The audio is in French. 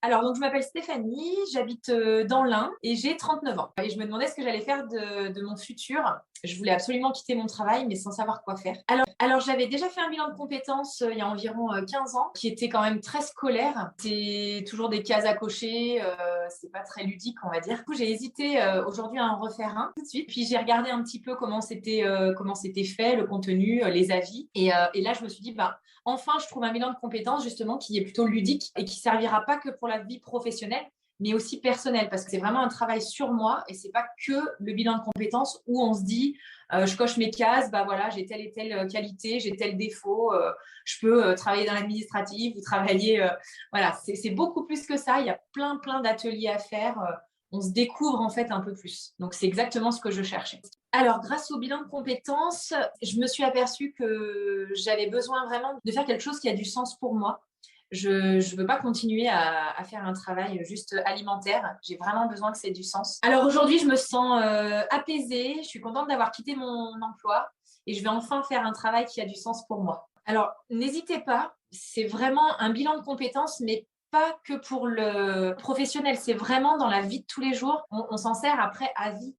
Alors, donc, je m'appelle Stéphanie, j'habite dans l'Ain et j'ai 39 ans. Et je me demandais ce que j'allais faire de mon futur. Je voulais absolument quitter mon travail, mais sans savoir quoi faire. Alors j'avais déjà fait un bilan de compétences il y a environ 15 ans, qui était quand même très scolaire. C'est toujours des cases à cocher, c'est pas très ludique, on va dire. Du coup, j'ai hésité aujourd'hui à en refaire un tout de suite. Puis j'ai regardé un petit peu comment c'était fait, le contenu, les avis. Et là, je me suis dit, bah, enfin, je trouve un bilan de compétences justement qui est plutôt ludique et qui servira pas que pour la vie professionnelle, mais aussi personnelle, parce que c'est vraiment un travail sur moi et c'est pas que le bilan de compétences où on se dit, je coche mes cases, bah voilà, j'ai telle et telle qualité, j'ai tel défaut, je peux travailler dans l'administratif ou travailler, voilà, c'est beaucoup plus que ça. Il y a plein d'ateliers à faire. On se découvre en fait un peu plus. Donc c'est exactement ce que je cherchais. Alors, grâce au bilan de compétences, je me suis aperçue que j'avais besoin vraiment de faire quelque chose qui a du sens pour moi. Je ne veux pas continuer à faire un travail juste alimentaire. J'ai vraiment besoin que ça ait du sens. Alors aujourd'hui, je me sens apaisée. Je suis contente d'avoir quitté mon emploi et je vais enfin faire un travail qui a du sens pour moi. Alors, n'hésitez pas. C'est vraiment un bilan de compétences, mais pas que pour le professionnel. C'est vraiment dans la vie de tous les jours. On s'en sert après à vie.